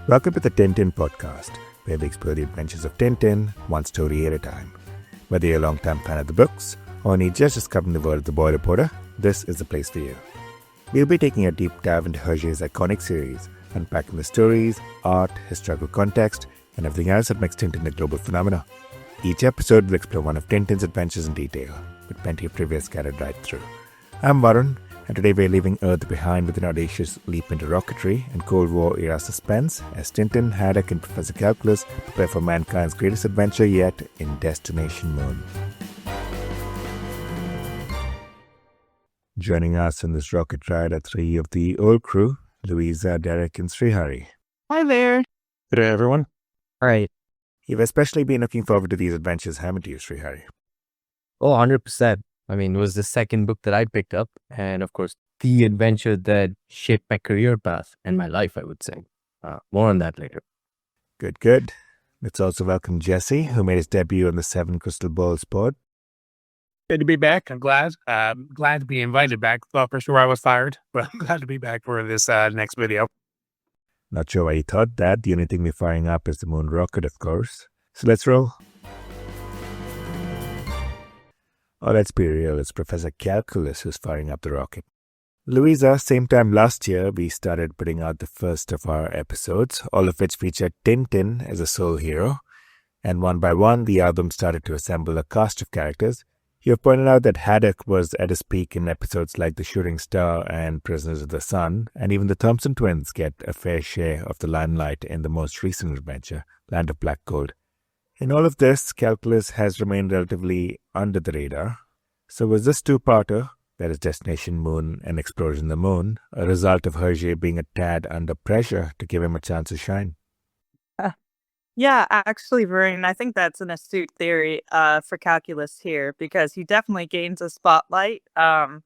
Welcome to the Tintin podcast, where we explore the adventures of Tintin, one story at a time. Whether you're a long-time fan of the books or need just discovering the world of the boy reporter, this is the place for you. We'll be taking a deep dive into Hergé's iconic series, unpacking the stories, art, historical context, and everything else that makes Tintin a global phenomenon. Each episode will explore one of Tintin's adventures in detail, with plenty of trivia scattered right through. I'm Varun, and today we're leaving Earth behind with an audacious leap into rocketry and Cold War era suspense as Tintin, Haddock, and Professor Calculus prepare for mankind's greatest adventure yet in Destination Moon. Joining us in this rocket ride are three of the old crew, Louisa, Derek, and Srihari. Hi there. Good day, everyone. All right. You've especially been looking forward to these adventures, haven't you, Srihari? Oh, 100%. I mean, it was the second book that I picked up. And of course, the adventure that shaped my career path and my life, I would say. More on that later. Good. Let's also welcome Jesse, who made his debut on the Seven Crystal Balls pod. Good to be back. I'm glad. Glad to be invited back. Thought for sure I was fired, but I'm glad to be back for this next video. Not sure why you thought that. The only thing we're firing up is the moon rocket, of course. So let's roll. Oh, let's be real, it's Professor Calculus who's firing up the rocket. Louisa, same time last year, we started putting out the first of our episodes, all of which featured Tintin as a sole hero. And one by one, the album started to assemble a cast of characters. You have pointed out that Haddock was at his peak in episodes like The Shooting Star and Prisoners of the Sun, and even the Thompson twins get a fair share of the limelight in the most recent adventure, Land of Black Gold. In all of this, Calculus has remained relatively under the radar. So was this two-parter, that is Destination Moon and Explosion the Moon, a result of Hergé being a tad under pressure to give him a chance to shine? Yeah, actually, Varun, I think that's an astute theory for Calculus here because he definitely gains a spotlight. I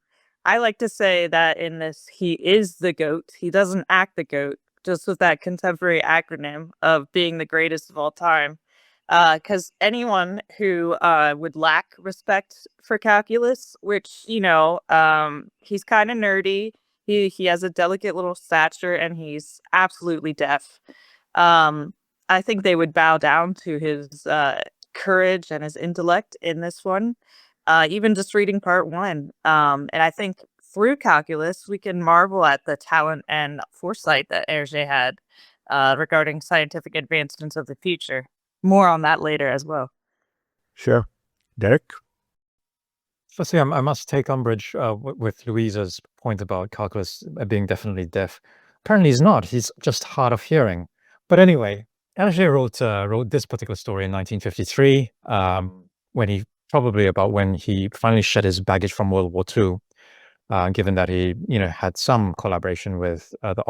like to say that in this, he is the GOAT. He doesn't act the GOAT, just with that contemporary acronym of being the greatest of all time. Because anyone who would lack respect for Calculus, which, he's kind of nerdy. He has a delicate little stature and he's absolutely deaf. I think they would bow down to his courage and his intellect in this one, even just reading part one. And I think through Calculus, we can marvel at the talent and foresight that Hergé had regarding scientific advancements of the future. More on that later as well. Sure. Derek? Firstly, I must take umbrage with Louisa's point about Calculus being definitely deaf. Apparently he's not. He's just hard of hearing. But anyway, Hergé wrote this particular story in 1953, when he finally shed his baggage from World War II, given that he had some collaboration with the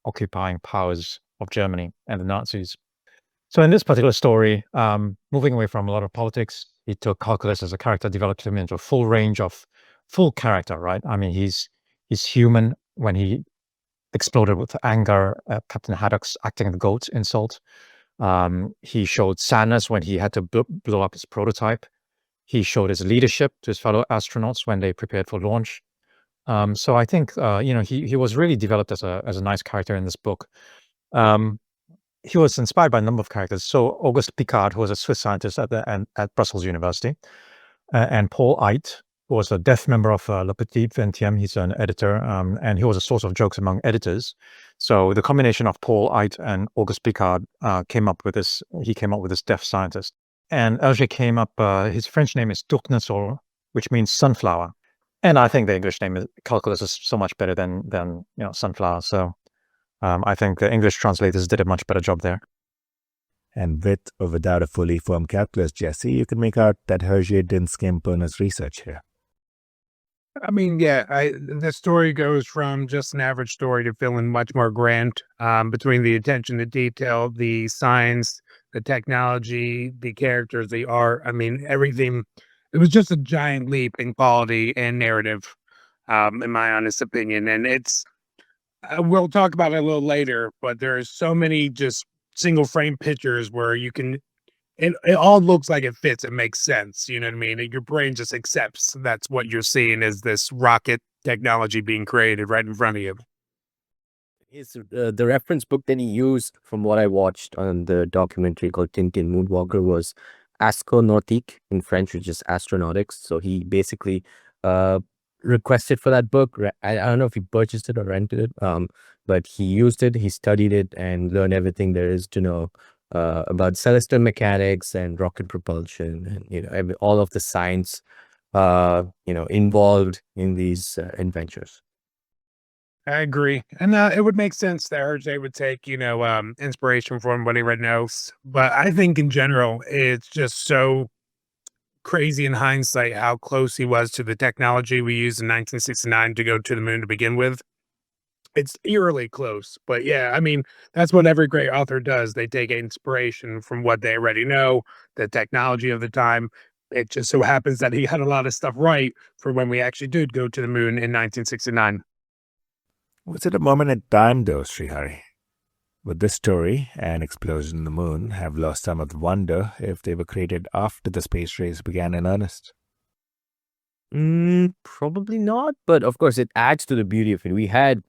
occupying powers of Germany and the Nazis. So in this particular story, moving away from a lot of politics, he took Calculus as a character, developed him into a full character, right? I mean, he's human when he exploded with anger at Captain Haddock's acting the goat insult. He showed sadness when he had to blow up his prototype. He showed his leadership to his fellow astronauts when they prepared for launch. So I think he was really developed as a nice character in this book. He was inspired by a number of characters. So Auguste Piccard, who was a Swiss scientist at Brussels University, and Paul Ait, who was a deaf member of Le Petit 20e. He's an editor, and he was a source of jokes among editors. So the combination of Paul Ait and Auguste Piccard came up with this deaf scientist. And Hergé came up, his French name is Tournesol, which means sunflower. And I think the English name is Calculus is so much better than sunflower. So I think the English translators did a much better job there. And with or without a fully formed calculus, Jesse, you can make out that Hergé didn't skimp on his research here. I mean, yeah, the story goes from just an average story to feeling much more grand between the attention to detail, the science, the technology, the characters, the art. I mean, everything. It was just a giant leap in quality and narrative, in my honest opinion. And we'll talk about it a little later, but there's so many just single frame pictures where you can, it all looks like it fits. It makes sense. You know what I mean? And your brain just accepts that's what you're seeing is this rocket technology being created right in front of you. The reference book that he used, from what I watched on the documentary called Tintin Moonwalker, was Astronautiques in French, which is astronautics. So he basically uh, requested for that book. I don't know if he purchased it or rented it, but he used it, he studied it, and learned everything there is to know about celestial mechanics and rocket propulsion, and all of the science involved in these adventures. I agree. And it would make sense that Hergé would take, inspiration from what he read knows. But I think in general, it's just so crazy in hindsight how close he was to the technology we used in 1969 to go to the moon to begin with. It's eerily close. But yeah, I mean, that's what every great author does. They take inspiration from what they already know, the technology of the time. It just so happens that he had a lot of stuff right for when we actually did go to the moon in 1969. Was it a moment in time, though, Srihari? Would this story and Explosion on the Moon have lost some of the wonder if they were created after the space race began in earnest? Probably not, but of course it adds to the beauty of it. We had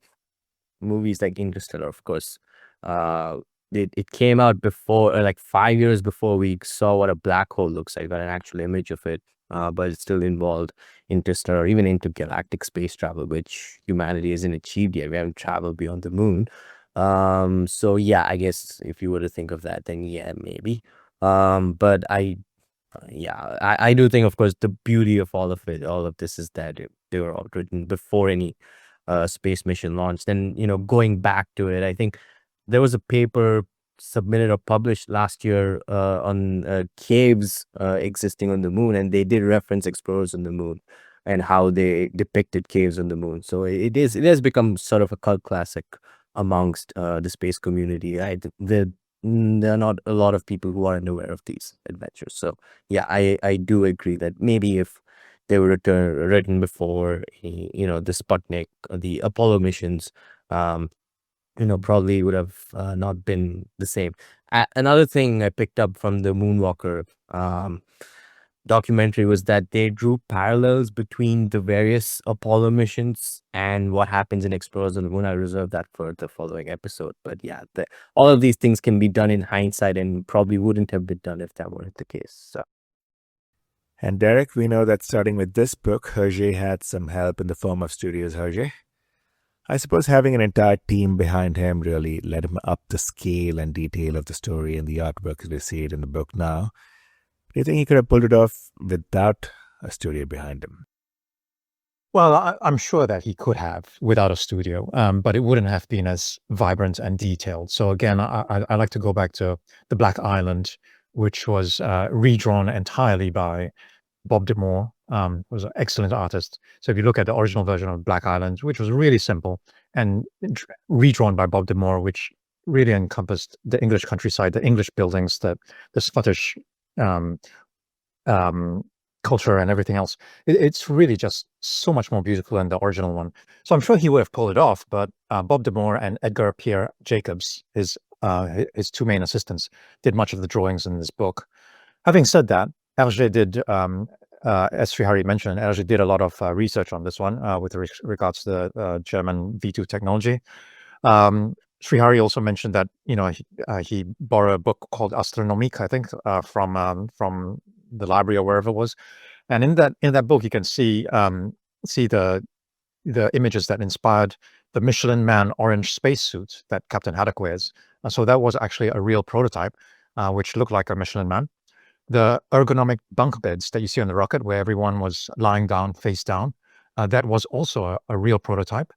movies like Interstellar, of course. Uh, it came out before, like 5 years before we saw what a black hole looks like. Got an actual image of it, but it still involved interstellar, even intergalactic space travel, which humanity hasn't achieved yet. We haven't traveled beyond the moon. So yeah, I guess if you were to think of that, then yeah, maybe. But I do think, of course, the beauty of all of it, all of this, is that they were all written before any space mission launched. And going back to it, I think there was a paper submitted or published last year on caves existing on the moon, and they did reference explorers on the moon and how they depicted caves on the moon. So it has become sort of a cult classic amongst the space community. There are not a lot of people who aren't aware of these adventures. So yeah, I do agree that maybe if they were written before the Sputnik, the Apollo missions, probably would have not been the same. Another thing I picked up from the Moonwalker documentary was that they drew parallels between the various Apollo missions and what happens in Explorers on the Moon. I reserve that for the following episode. But yeah, all of these things can be done in hindsight and probably wouldn't have been done if that weren't the case. So. And Derek, we know that starting with this book, Hergé had some help in the form of Studios Hergé. I suppose having an entire team behind him really led him up the scale and detail of the story and the artwork as we see it in the book now. Do you think he could have pulled it off without a studio behind him? Well, I'm sure that he could have without a studio, but it wouldn't have been as vibrant and detailed. So again, I like to go back to The Black Island, which was redrawn entirely by Bob Demore, was an excellent artist. So if you look at the original version of Black Island, which was really simple, and redrawn by Bob Demore, which really encompassed the English countryside, the English buildings, the Scottish culture and everything else. It's really just so much more beautiful than the original one. So I'm sure he would have pulled it off, but Bob Demore and Edgar Pierre Jacobs, his two main assistants, did much of the drawings in this book. Having said that, Hergé did, as Srihari mentioned, Hergé did a lot of research on this one with regards to the German V2 technology. Srihari also mentioned that he borrowed a book called Astronomique, I think, from the library or wherever it was, and in that book you can see the images that inspired the Michelin Man orange spacesuit that Captain Haddock wears. So that was actually a real prototype, which looked like a Michelin Man. The ergonomic bunk beds that you see on the rocket, where everyone was lying down, face down, that was also a real prototype.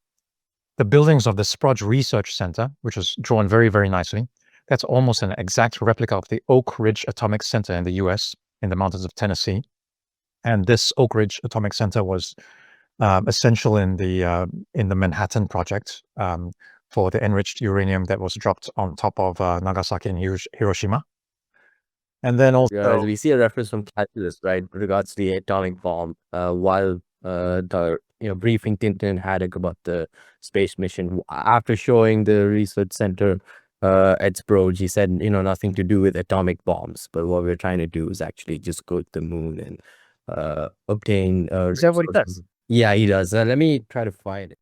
The buildings of the Sprudge Research Center, which was drawn very, very nicely, that's almost an exact replica of the Oak Ridge Atomic Center in the US, in the mountains of Tennessee. And this Oak Ridge Atomic Center was essential in the Manhattan Project for the enriched uranium that was dropped on top of Nagasaki and Hiroshima. And then also, we see a reference from Calculus, right, with regards to the atomic bomb, while the briefing Tintin and Haddock about the space mission. After showing the research center at Sprudge, he said, nothing to do with atomic bombs, but what we're trying to do is actually just go to the moon and obtain. Is that what he does? Yeah, he does. Let me try to find it.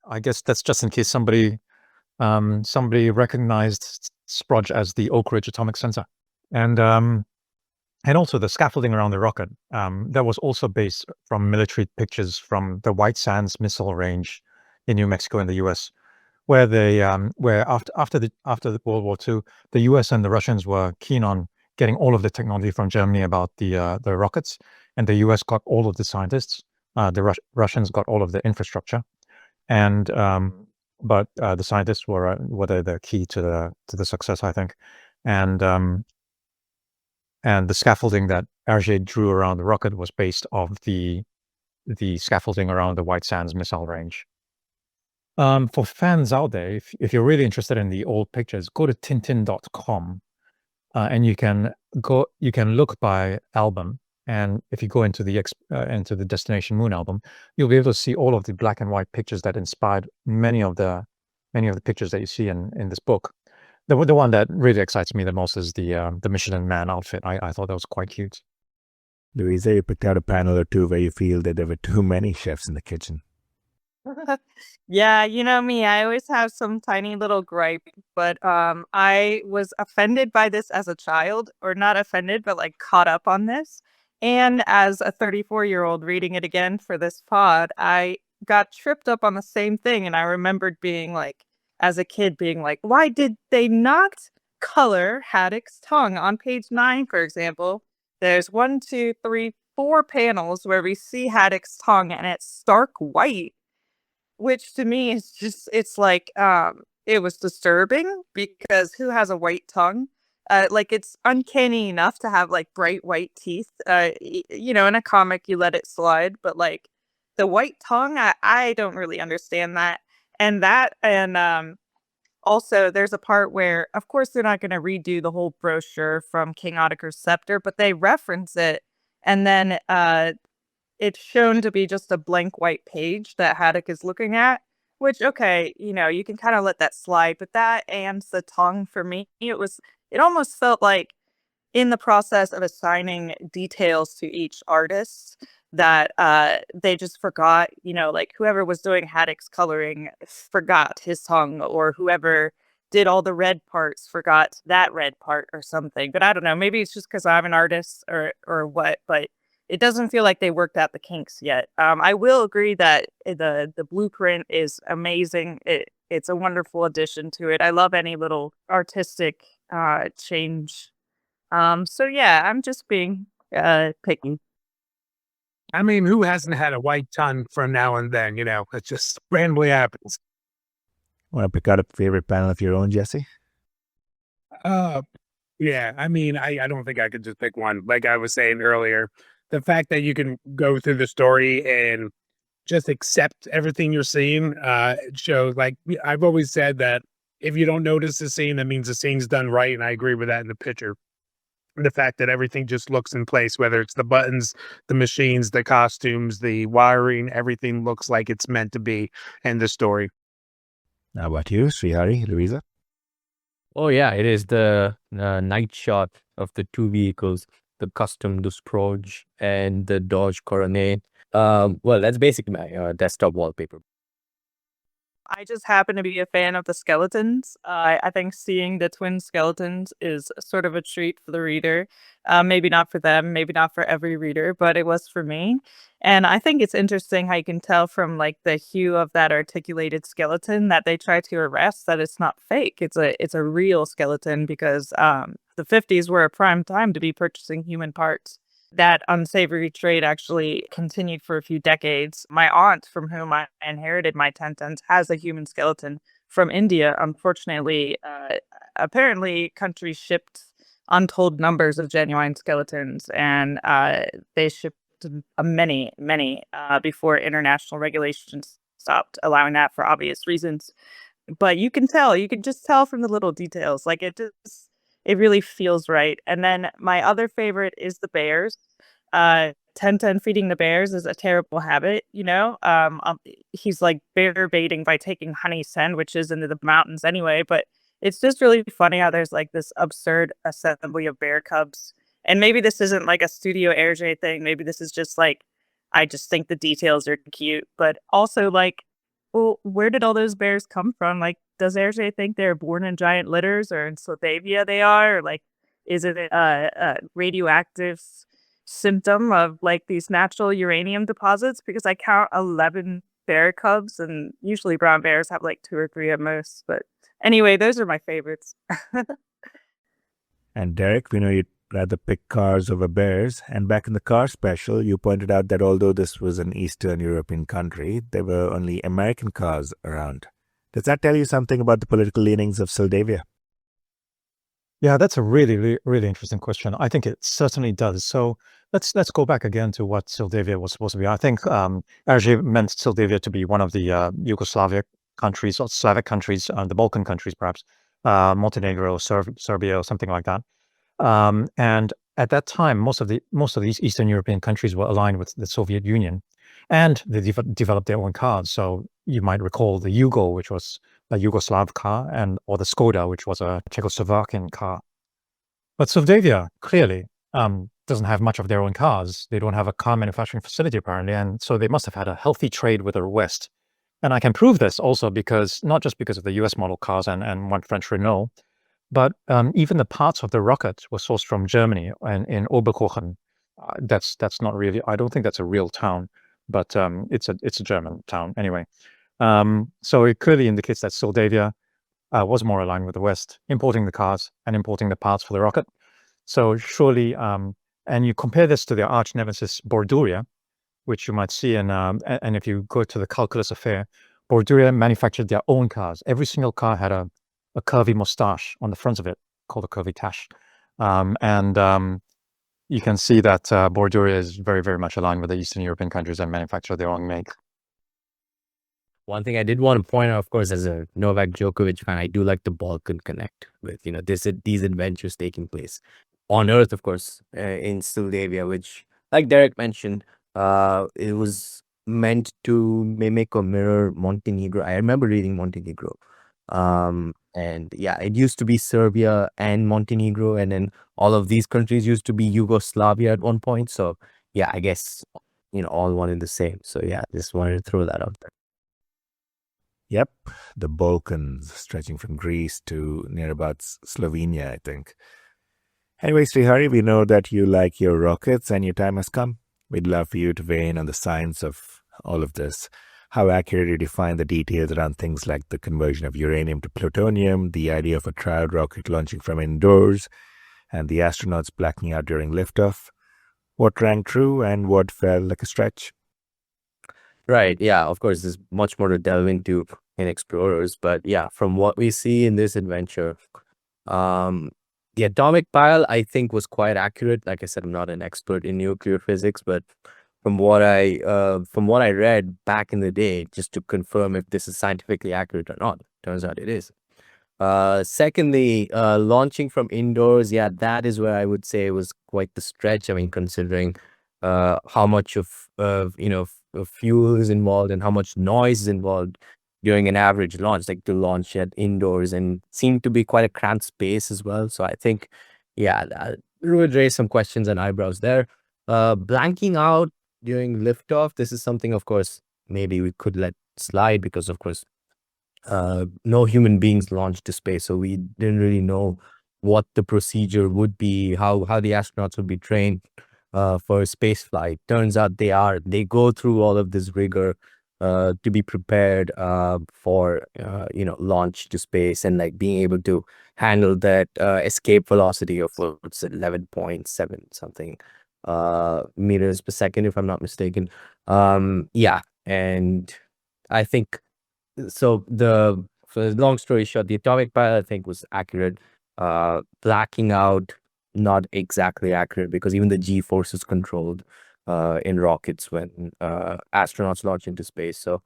I guess that's just in case somebody somebody recognized Sprudge as the Oak Ridge Atomic Center. And also the scaffolding around the rocket, that was also based from military pictures from the White Sands Missile Range in New Mexico in the U.S., where after the World War II, the U.S. and the Russians were keen on getting all of the technology from Germany about the rockets, and the U.S. got all of the scientists. The Russians got all of the infrastructure, and but the scientists were the key to the success, I think, and the scaffolding that Hergé drew around the rocket was based off the scaffolding around the White Sands Missile Range. For fans out there, if you're really interested in the old pictures, go to tintin.com, and you can look by album. And if you go into the Destination Moon album, you'll be able to see all of the black and white pictures that inspired many of the pictures that you see in this book. The one that really excites me the most is the Michelin Man outfit. I thought that was quite cute. Louisa, you picked out a panel or two where you feel that there were too many chefs in the kitchen. Yeah, you know me, I always have some tiny little gripe, but I was offended by this as a child, or not offended, but like caught up on this. And as a 34-year-old reading it again for this pod, I got tripped up on the same thing. And I remembered being like, as a kid, being like, why did they not color Haddock's tongue? On page 9, for example, there's 1, 2, 3, 4 panels where we see Haddock's tongue and it's stark white, which to me is just, it's like, it was disturbing because who has a white tongue? Like it's uncanny enough to have like bright white teeth. You know, in a comic you let it slide, but like the white tongue, I don't really understand that. And also there's a part where, of course, they're not going to redo the whole brochure from King Ottokar's Scepter, but they reference it, and then it's shown to be just a blank white page that Haddock is looking at, which, okay, you know, you can kind of let that slide, but that and the tongue, for me, it almost felt like in the process of assigning details to each artist that they just forgot, you know, like whoever was doing Haddock's coloring forgot his tongue, or whoever did all the red parts forgot that red part or something. But I don't know, maybe it's just because I'm an artist or what, but it doesn't feel like they worked out the kinks yet. I will agree that the blueprint is amazing. It's a wonderful addition to it. I love any little artistic change. So yeah, I'm just being picky. I mean, who hasn't had a white tongue from now and then? You know, it just randomly happens. Want to pick out a favorite panel of your own, Jesse? Yeah, I mean, I don't think I could just pick one. Like I was saying earlier, the fact that you can go through the story and just accept everything you're seeing, it shows. Like I've always said that if you don't notice the scene, that means the scene's done right, and I agree with that in the picture. The fact that everything just looks in place, whether it's the buttons, the machines, the costumes, the wiring, everything looks like it's meant to be in the story. How about you, Srihari, Louisa? Oh yeah, it is the night shot of the two vehicles, the custom Dusproj and the Dodge Coronet. Well, that's basically my desktop wallpaper. I just happen to be a fan of the skeletons. I think seeing the twin skeletons is sort of a treat for the reader. Maybe not for them, maybe not for every reader, but it was for me. And I think it's interesting how you can tell from like the hue of that articulated skeleton that they try to arrest that it's not fake. It's a real skeleton because the 50s were a prime time to be purchasing human parts. That unsavory trade actually continued for a few decades. My aunt, from whom I inherited my Tintins, has a human skeleton from India. Unfortunately, apparently, countries shipped untold numbers of genuine skeletons, and they shipped many, many before international regulations stopped allowing that for obvious reasons. But you can tell, you can just tell from the little details. Like it really feels right. And then my other favorite is the bears. 1010 feeding the bears is a terrible habit, you know. He's like bear baiting by taking honey sandwiches into the mountains anyway, but it's just really funny how there's like this absurd assembly of bear cubs. And maybe this isn't like a Studio Hergé thing. Maybe this is just like I just think the details are cute, but also like Well, where did all those bears come from? Like, does Hergé think they're born in giant litters, or in Syldavia they are? Or like, is it a radioactive symptom of like these natural uranium deposits? Because I count 11 bear cubs, and usually brown bears have like 2 or 3 at most. But anyway, those are my favorites. And Derek, we know you'd rather pick cars over bears. And back in the car special, you pointed out that although this was an Eastern European country, there were only American cars around. Does that tell you something about the political leanings of Syldavia? Yeah, that's a really interesting question. I think it certainly does. So let's go back again to what Syldavia was supposed to be. I think Hergé meant Syldavia to be one of the Yugoslavic countries or Slavic countries, the Balkan countries perhaps, Montenegro, Serbia, or something like that. And at that time, most of these Eastern European countries were aligned with the Soviet Union, and they developed their own cars. So you might recall the Yugo, which was a Yugoslav car, or the Skoda, which was a Czechoslovakian car. But Moldavia clearly doesn't have much of their own cars. They don't have a car manufacturing facility apparently, and so they must have had a healthy trade with the West. And I can prove this also because not just because of the U.S. model cars and one French Renault, but even the parts of the rocket were sourced from Germany and in Oberkochen. That's not really. I don't think that's a real town, but it's a German town anyway. So it clearly indicates that Syldavia was more aligned with the West, importing the cars and importing the parts for the rocket. So surely, and you compare this to their arch nemesis Borduria, which you might see in, and if you go to the Calculus affair, Borduria manufactured their own cars. Every single car had a curvy mustache on the front of it, called a curvy tache. And you can see that Borduria is very, very much aligned with the Eastern European countries and manufacture their own make. One thing I did want to point out, of course, as a Novak Djokovic fan, I do like the Balkan connect with, these adventures taking place on Earth, of course, in Syldavia, which, like Derek mentioned, it was meant to mimic or mirror Montenegro. I remember reading Montenegro. And yeah, it used to be Serbia and Montenegro, and then all of these countries used to be Yugoslavia at one point. So yeah, I guess, all one and the same. So yeah, just wanted to throw that out there. Yep, the Balkans, stretching from Greece to nearabouts Slovenia, I think. Anyway, Srihari, we know that you like your rockets and your time has come. We'd love for you to weigh in on the science of all of this. How accurate you define the details around things like the conversion of uranium to plutonium, the idea of a trial rocket launching from indoors, and the astronauts blacking out during liftoff. What rang true and what felt like a stretch? Right. Yeah. Of course, there's much more to delve into in Explorers, but yeah, from what we see in this adventure, the atomic pile I think was quite accurate. Like I said, I'm not an expert in nuclear physics, but from what I read back in the day, just to confirm if this is scientifically accurate or not, turns out it is. Secondly, launching from indoors, yeah, that is where I would say was quite the stretch. I mean, considering how much of fuel is involved and how much noise is involved during an average launch, like to launch at indoors, and seemed to be quite a cramped space as well. So I think, yeah, that would raise some questions and eyebrows there. Blanking out during liftoff, this is something, of course, maybe we could let slide because, of course, no human beings launched to space, so we didn't really know what the procedure would be, how the astronauts would be trained for space flight. Turns out they go through all of this rigor to be prepared for launch to space, and like being able to handle that escape velocity of what's it, 11.7 something meters per second, if I'm not mistaken. Yeah, and I think so. For the long story short, the atomic pile I think was accurate. Blacking out, not exactly accurate, because even the G force is controlled in rockets when astronauts launch into space. So,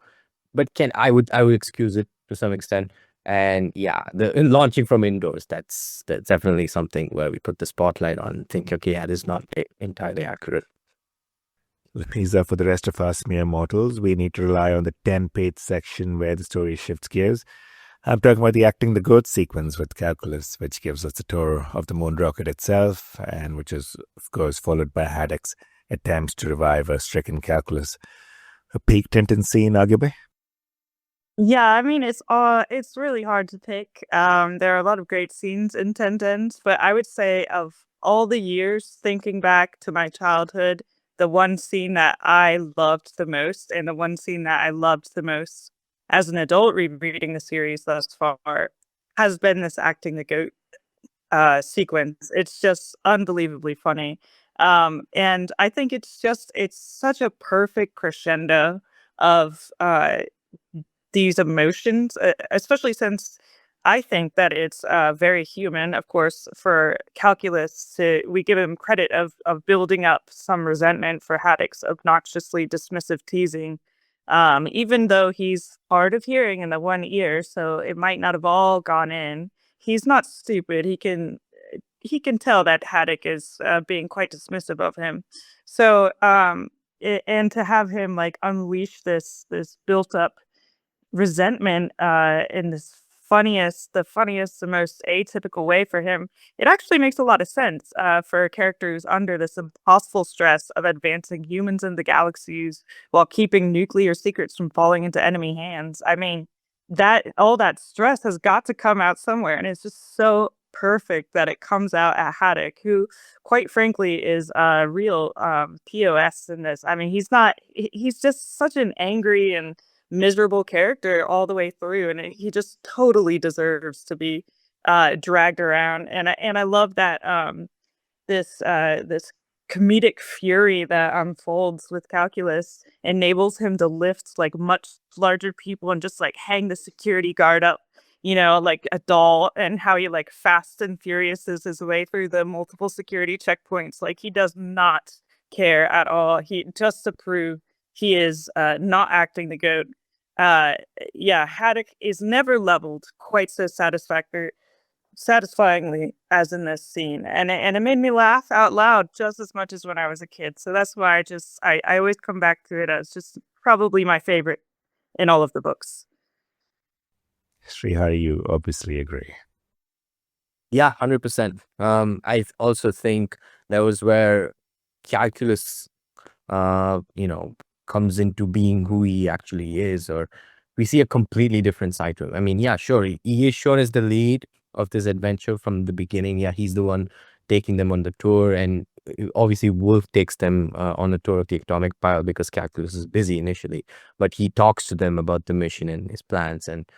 but I would excuse it to some extent. And yeah, in launching from indoors, that's definitely something where we put the spotlight on and think, okay, yeah, this is not entirely accurate. Lisa, for the rest of us mere mortals, we need to rely on the 10-page section where the story shifts gears. I'm talking about the acting the goat sequence with Calculus, which gives us a tour of the moon rocket itself, and which is, of course, followed by Haddock's attempts to revive a stricken Calculus. A peak Tintin scene, arguably? Yeah, I mean, it's really hard to pick. There are a lot of great scenes in Tintins, but I would say of all the years thinking back to my childhood, the one scene that I loved the most and the one scene that I loved the most as an adult rereading the series thus far has been this acting the goat sequence. It's just unbelievably funny. And I think it's such a perfect crescendo of these emotions, especially since I think that it's very human, of course, for Calculus to we give him credit of building up some resentment for Haddock's obnoxiously dismissive teasing. Even though he's hard of hearing in the one ear, so it might not have all gone in. He's not stupid. He can tell that Haddock is being quite dismissive of him. So and to have him like unleash this built up resentment, in the funniest, the most atypical way for him, it actually makes a lot of sense, for characters under this impossible stress of advancing humans in the galaxies while keeping nuclear secrets from falling into enemy hands. I mean, that all that stress has got to come out somewhere, and it's just so perfect that it comes out at Haddock, who, quite frankly, is a real, POS in this. I mean, he's just such an angry and miserable character all the way through, and he just totally deserves to be dragged around. And I love that this comedic fury that unfolds with Calculus enables him to lift like much larger people and just like hang the security guard up, like a doll, and how he like fast and furious is his way through the multiple security checkpoints. Like he does not care at all. He just to prove he is not acting the goat. Uh, yeah, Haddock is never leveled quite so satisfyingly as in this scene, and it made me laugh out loud just as much as when I was a kid. So that's why I always come back to it as just probably my favorite in all of the books. Srihari, you obviously agree. Yeah, 100%. Also think that was where Calculus, you know, comes into being who he actually is, or we see a completely different side to him. I mean, yeah, sure, he is shown as the lead of this adventure from the beginning. Yeah, he's the one taking them on the tour, and obviously Wolf takes them on a tour of the atomic pile because Calculus is busy initially, but he talks to them about the mission and his plans, and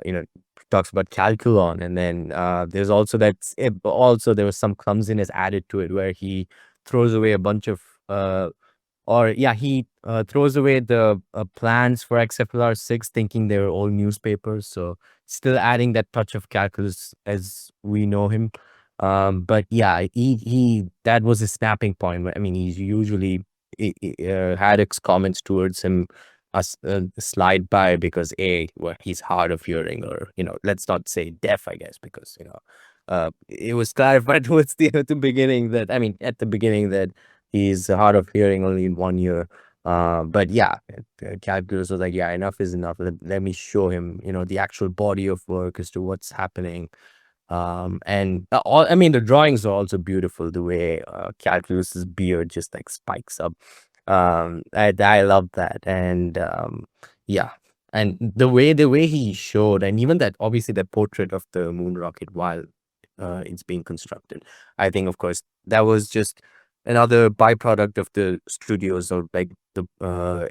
you know, talks about Calculon, and then there's also also there was some clumsiness added to it where he throws away a bunch of he throws away the plans for XFLR 6, thinking they were old newspapers. So still adding that touch of Calculus as we know him. But yeah, he that was a snapping point. I mean, he's usually Haddock's comments towards him slide by because well, he's hard of hearing, or let's not say deaf, I guess, because it was clarified towards the beginning that at the beginning that he's hard of hearing only in one ear. But yeah, Calculus was like, yeah, enough is enough. Let me show him, the actual body of work as to what's happening. And the drawings are also beautiful. The way Calculus's beard just like spikes up. I love that. And yeah, and the way he showed, and even that obviously that portrait of the moon rocket while it's being constructed. I think, of course, that was just another byproduct of the studios, or like the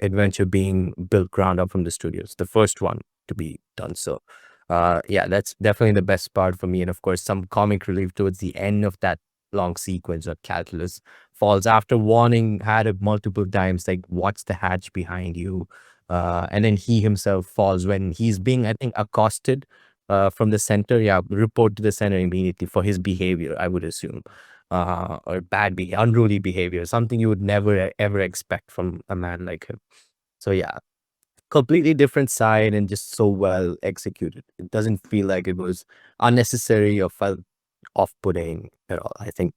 adventure being built ground up from the studios, the first one to be done. So yeah, that's definitely the best part for me. And of course, some comic relief towards the end of that long sequence of Calculus falls after warning Haddock multiple times, like, watch the hatch behind you. And then he himself falls when he's being, I think, accosted from the center. Yeah, report to the center immediately for his behavior, I would assume. Or unruly behavior, something you would never ever expect from a man like him. So yeah, completely different side and just so well executed. It doesn't feel like it was unnecessary or felt off-putting at all. I think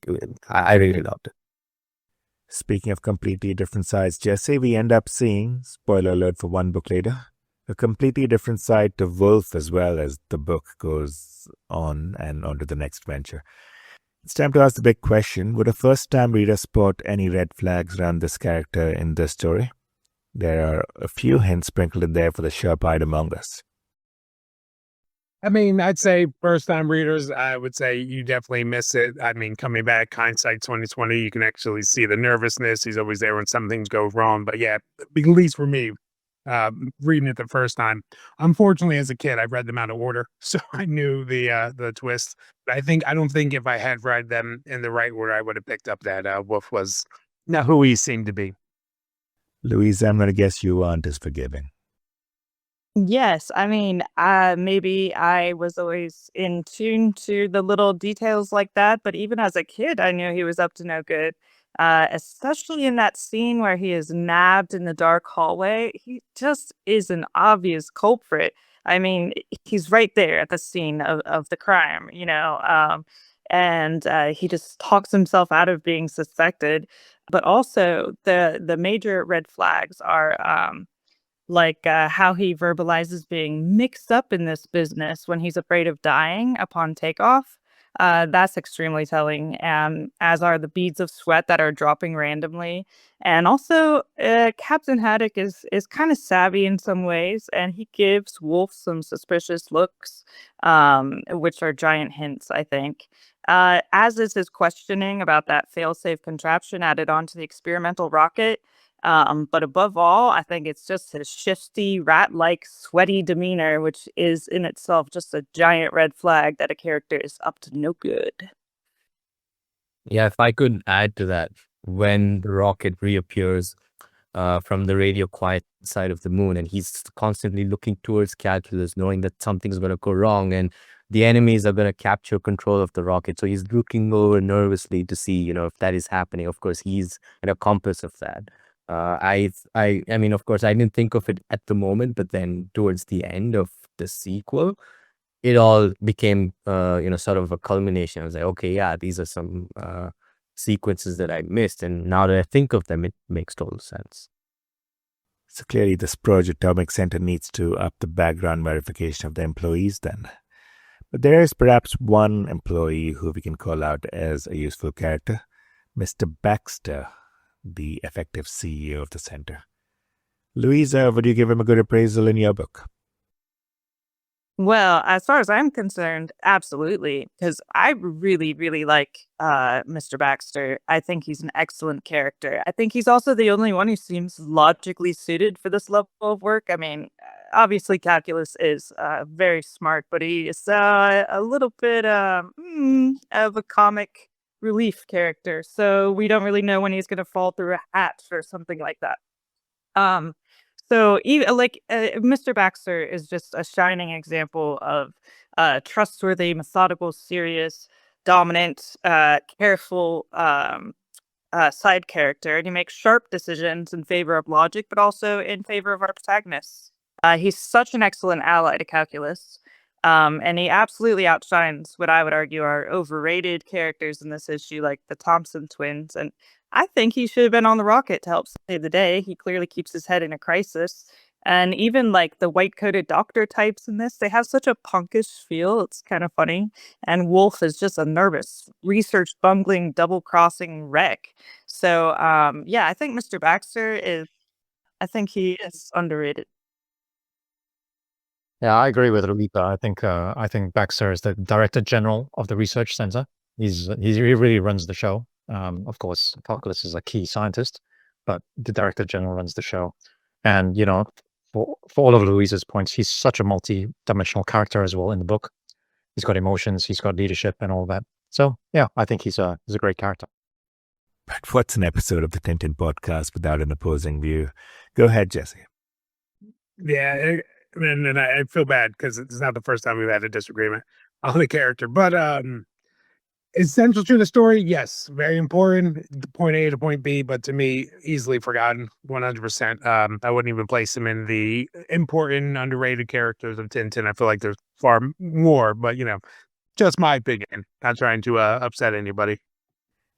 I really loved it. Speaking of completely different sides, Jesse, we end up seeing, spoiler alert for one book later, a completely different side to Wolf as well as the book goes on and on to the next venture. It's time to ask the big question. Would a first-time reader spot any red flags around this character in this story? There are a few hints sprinkled in there for the sharp-eyed among us. I mean, I'd say first-time readers, I would say you definitely miss it. I mean, coming back, hindsight 2020, you can actually see the nervousness. He's always there when some things go wrong. But yeah, at least for me, reading it the first time. Unfortunately, as a kid, I read them out of order, so I knew the twist. But I don't think if I had read them in the right order, I would have picked up that Wolf was not who he seemed to be. Louisa, I'm going to guess you aren't as forgiving. Yes, I mean, maybe I was always in tune to the little details like that, but even as a kid, I knew he was up to no good. Especially in that scene where he is nabbed in the dark hallway, he just is an obvious culprit. I mean, he's right there at the scene of the crime, and he just talks himself out of being suspected. But also, the major red flags are how he verbalizes being mixed up in this business when he's afraid of dying upon takeoff. That's extremely telling, as are the beads of sweat that are dropping randomly. And also, Captain Haddock is kind of savvy in some ways, and he gives Wolf some suspicious looks, which are giant hints, I think. As is his questioning about that failsafe contraption added onto the experimental rocket. But above all, I think it's just his shifty, rat-like, sweaty demeanor, which is in itself just a giant red flag that a character is up to no good. Yeah, if I could add to that, when the rocket reappears from the radio quiet side of the moon, and he's constantly looking towards Calculus, knowing that something's going to go wrong and the enemies are going to capture control of the rocket. So he's looking over nervously to see, if that is happening. Of course, he's an accomplice of that. I mean, of course, I didn't think of it at the moment, but then towards the end of the sequel, it all became, sort of a culmination. I was like, okay, yeah, these are some sequences that I missed, and now that I think of them, it makes total sense. So clearly the Sprudge Atomic Center needs to up the background verification of the employees then. But there is perhaps one employee who we can call out as a useful character, Mr. Baxter, the effective CEO of the center. Louisa, would you give him a good appraisal in your book? Well, as far as I'm concerned, absolutely, because I really, really like Mr. Baxter. I think he's an excellent character. I think he's also the only one who seems logically suited for this level of work. I mean, obviously, Calculus is very smart, but he is a little bit of a comic relief character. So we don't really know when he's going to fall through a hatch or something like that. Um, so even Mr. Baxter is just a shining example of trustworthy, methodical, serious, dominant, careful side character, and he makes sharp decisions in favor of logic, but also in favor of our protagonists. He's such an excellent ally to Calculus, and he absolutely outshines what I would argue are overrated characters in this issue, like the Thompson twins. And I think he should have been on the rocket to help save the day. He clearly keeps his head in a crisis. And even like the white coated doctor types in this, they have such a punkish feel. It's kind of funny. And Wolf is just a nervous, research bungling, double crossing wreck. So, yeah, I think Mr. Baxter I think he is underrated. Yeah, I agree with Rita. I think Baxter is the director general of the research center. He really runs the show. Of course, Calculus is a key scientist, but the director general runs the show. And for all of Louisa's points, he's such a multi-dimensional character as well in the book. He's got emotions, he's got leadership, and all that. So yeah, I think he's a great character. But what's an episode of the Tintin podcast without an opposing view? Go ahead, Jesse. Yeah, and I feel bad because it's not the first time we've had a disagreement on the character, but essential to the story, yes, very important. Point A to point B, but to me, easily forgotten, 100%. I wouldn't even place him in the important, underrated characters of Tintin. I feel like there's far more, but just my opinion. Not trying to upset anybody.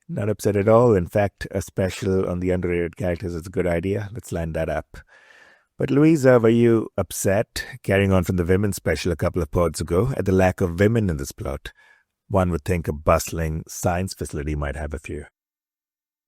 Not upset at all. In fact, a special on the underrated characters is a good idea. Let's line that up. But Louisa, were you upset, carrying on from the women's special a couple of pods ago, at the lack of women in this plot? One would think a bustling science facility might have a few.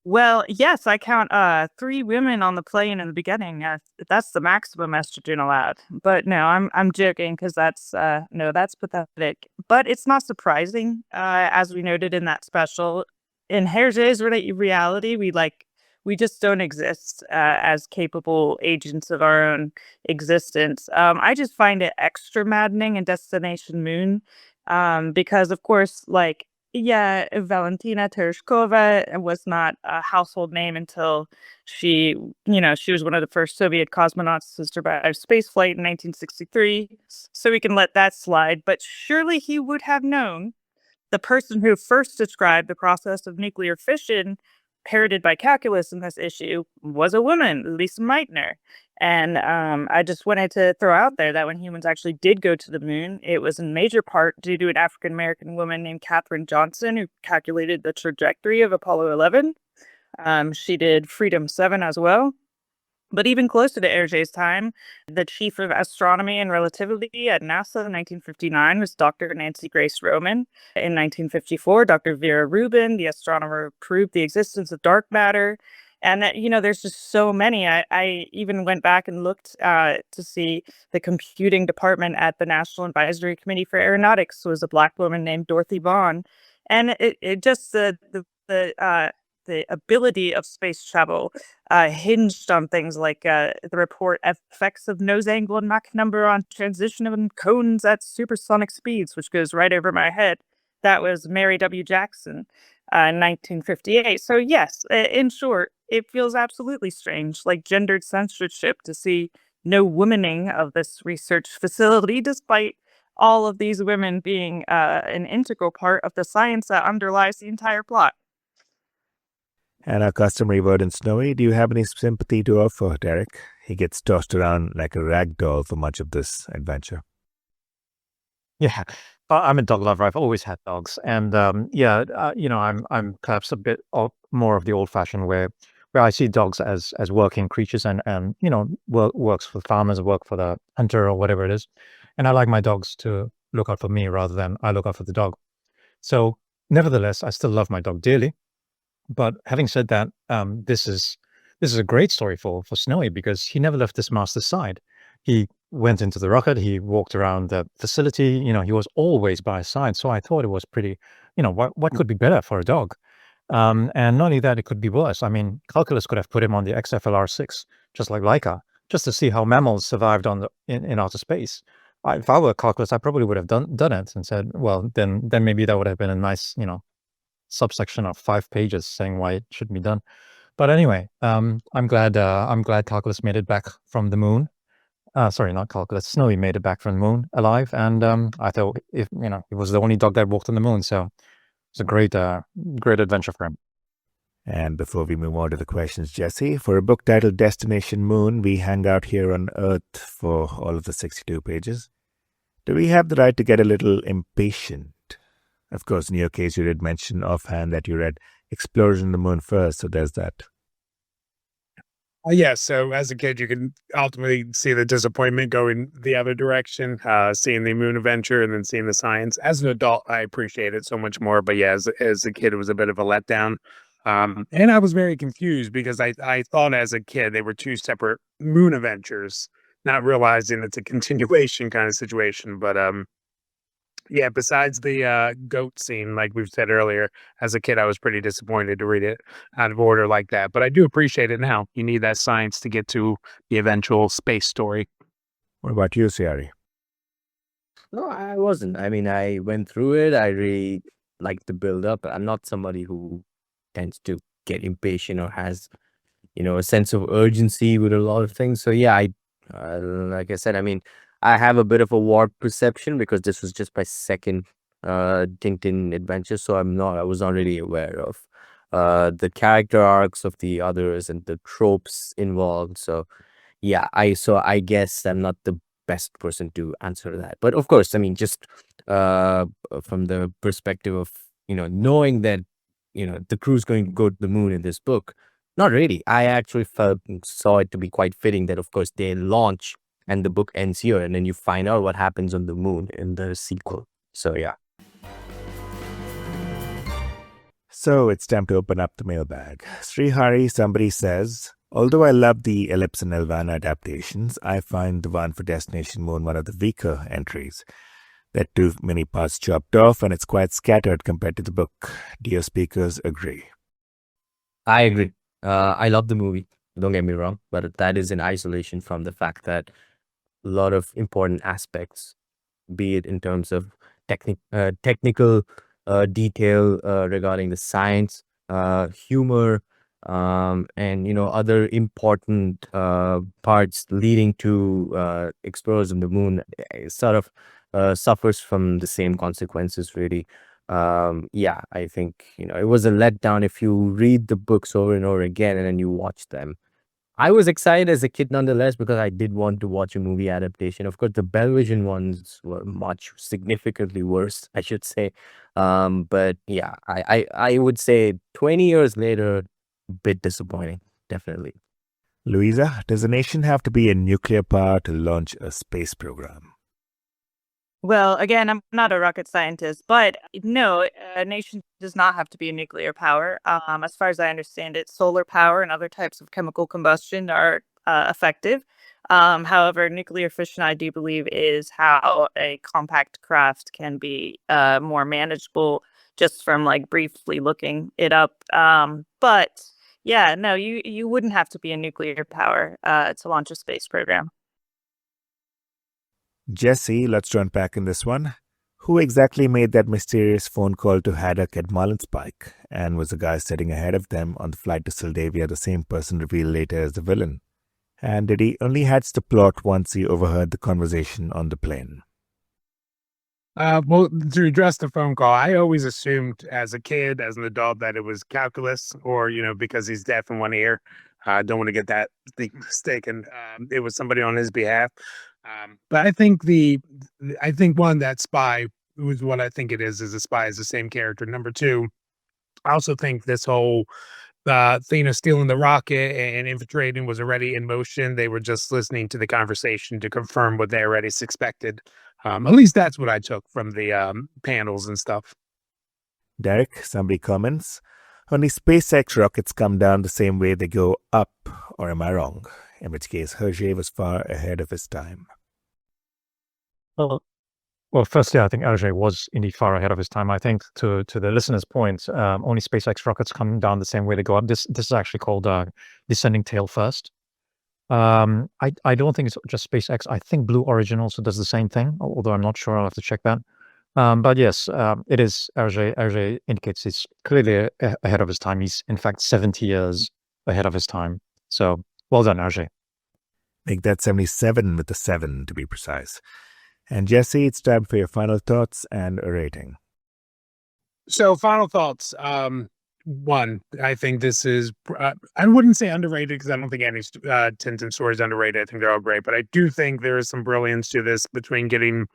Well, yes, I count 3 women on the plane in the beginning. That's the maximum estrogen allowed. But no, I'm joking because that's no, that's pathetic. But it's not surprising, as we noted in that special. In Hergé's reality, we just don't exist as capable agents of our own existence. I just find it extra maddening in Destination Moon, because of course, like, yeah, Valentina Tereshkova was not a household name until she, she was one of the first Soviet cosmonauts to survive spaceflight in 1963. So we can let that slide. But surely he would have known the person who first described the process of nuclear fission parroted by calculus in this issue was a woman, Lisa Meitner. And I just wanted to throw out there that when humans actually did go to the moon, it was in major part due to an African American woman named Katherine Johnson who calculated the trajectory of Apollo 11. She did Freedom 7 as well. But even closer to Hergé's time, the chief of astronomy and relativity at NASA in 1959 was Dr. Nancy Grace Roman. In 1954, Dr. Vera Rubin, the astronomer, proved the existence of dark matter. And, there's just so many. I even went back and looked to see the computing department at the National Advisory Committee for Aeronautics was a Black woman named Dorothy Vaughan. And it just, the ability of space travel hinged on things like the report effects of nose angle and Mach number on transition of cones at supersonic speeds, which goes right over my head. That was Mary W. Jackson in 1958. So yes, in short, it feels absolutely strange, like gendered censorship, to see no womaning of this research facility, despite all of these women being an integral part of the science that underlies the entire plot. And our customary word in Snowy, do you have any sympathy to offer, Derek? He gets tossed around like a rag doll for much of this adventure. Yeah, I'm a dog lover. I've always had dogs, and I'm perhaps a bit more of the old-fashioned where I see dogs as working creatures, and works for farmers, work for the hunter or whatever it is, and I like my dogs to look out for me rather than I look out for the dog. So, nevertheless, I still love my dog dearly. But having said that, this is a great story for Snowy because he never left his master's side. He went into the rocket, he walked around the facility, he was always by his side. So I thought it was pretty, what could be better for a dog? And not only that, it could be worse. I mean, calculus could have put him on the XFLR6, just like Laika, just to see how mammals survived in outer space. If I were calculus, I probably would have done it and said, well, then maybe that would have been a nice, subsection of 5 pages saying why it should be done. But anyway, I'm glad calculus made it back from the moon. Sorry, not calculus. Snowy made it back from the moon alive, and I thought if he was the only dog that walked on the moon, so it's a great adventure for him. And before we move on to the questions, Jesse, for a book titled Destination Moon, we hang out here on Earth for all of the 62 pages. Do we have the right to get a little impatient? Of course, in your case, you did mention offhand that you read Explosion on the Moon first, so there's that. Yeah, so as a kid, you can ultimately see the disappointment going the other direction, seeing the moon adventure and then seeing the science. As an adult, I appreciate it so much more. But yeah, as a kid, it was a bit of a letdown. And I was very confused because I thought as a kid they were two separate moon adventures, not realizing it's a continuation kind of situation. But yeah, besides the goat scene, like we've said earlier, as a kid, I was pretty disappointed to read it out of order like that. But I do appreciate it now. You need that science to get to the eventual space story. What about you, Siari? No, I wasn't. I mean, I went through it. I really liked the build up. I'm not somebody who tends to get impatient or has, a sense of urgency with a lot of things. So yeah, like I said, I mean, I have a bit of a warped perception because this was just my second Tintin adventure, so I was not really aware of the character arcs of the others and the tropes involved. So yeah, I guess I'm not the best person to answer that. But of course, I mean, just from the perspective of knowing that the crew's going to go to the moon in this book, not really. I actually saw it to be quite fitting that of course they launch and the book ends here, and then you find out what happens on the moon in the sequel. So yeah. So it's time to open up the mailbag. Srihari, somebody says, although I love the Ellipse and Nelvana adaptations, I find the one for Destination Moon one of the weaker entries. There are too many parts chopped off and it's quite scattered compared to the book. Do your speakers agree? I agree. I love the movie. Don't get me wrong, but that is in isolation from the fact that a lot of important aspects, be it in terms of technical detail regarding the science, humor, and other important parts leading to explorers of the moon, sort of suffers from the same consequences. Really, yeah, I think it was a letdown if you read the books over and over again and then you watch them. I was excited as a kid nonetheless because I did want to watch a movie adaptation. Of course, the Belgian ones were much significantly worse, I should say. But yeah, I would say 20 years later, bit disappointing, definitely. Louisa, does a nation have to be a nuclear power to launch a space program? Well, again, I'm not a rocket scientist, but no, a nation does not have to be a nuclear power. As far as I understand it, solar power and other types of chemical combustion are effective. However, nuclear fission, I do believe, is how a compact craft can be more manageable just from like briefly looking it up. But yeah, no, you wouldn't have to be a nuclear power to launch a space program. Jesse, let's try and unpack in this one. Who exactly made that mysterious phone call to Haddock at Marlinspike? And was the guy sitting ahead of them on the flight to Syldavia the same person revealed later as the villain? And did he only hatch the plot once he overheard the conversation on the plane? Well, to address the phone call, I always assumed as a kid, as an adult, that it was calculus or, because he's deaf in one ear. I don't want to get that thing mistaken. It was somebody on his behalf. But I think one, that spy was what I think it is a spy, is the same character. Number two, I also think this whole thing of stealing the rocket and infiltrating was already in motion. They were just listening to the conversation to confirm what they already suspected. At least that's what I took from the panels and stuff. Derek, somebody comments, only SpaceX rockets come down the same way they go up, or am I wrong? In which case, Hergé was far ahead of his time. Well, firstly, I think Hergé was indeed far ahead of his time. I think to the listener's point, only SpaceX rockets come down the same way they go up. This is actually called descending tail first. I don't think it's just SpaceX. I think Blue Origin also does the same thing, although I'm not sure. I'll have to check that. But yes, it is Hergé. Hergé indicates he's clearly ahead of his time. He's in fact 70 years ahead of his time. So well done, Hergé. Make that 77 with the 7 to be precise. And Jesse, it's time for your final thoughts and a rating. So, final thoughts. One, I think this is, I wouldn't say underrated because I don't think any Tintin story is underrated. I think they're all great, but I do think there is some brilliance to this between getting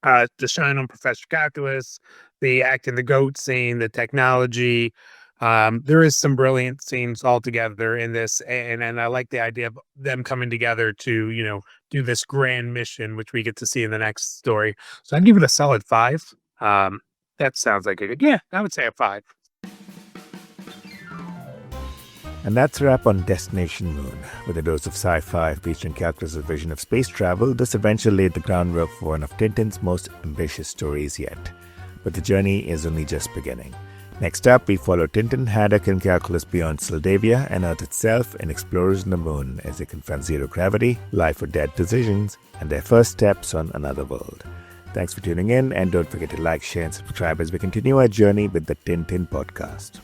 the shine on Professor Calculus, the acting the goat scene, the technology. There is some brilliant scenes all together in this, and I like the idea of them coming together to do this grand mission, which we get to see in the next story. So I'd give it a solid 5. That sounds like a good. Yeah, I would say a 5. And that's a wrap on Destination Moon. With a dose of sci-fi featuring Calculus's vision of space travel, this adventure laid the groundwork for one of Tintin's most ambitious stories yet. But the journey is only just beginning. Next up, we follow Tintin, Haddock, and Calculus beyond Syldavia and Earth itself and explorers on the moon as they confront zero gravity, life or death decisions, and their first steps on another world. Thanks for tuning in, and don't forget to like, share, and subscribe as we continue our journey with the Tintin podcast.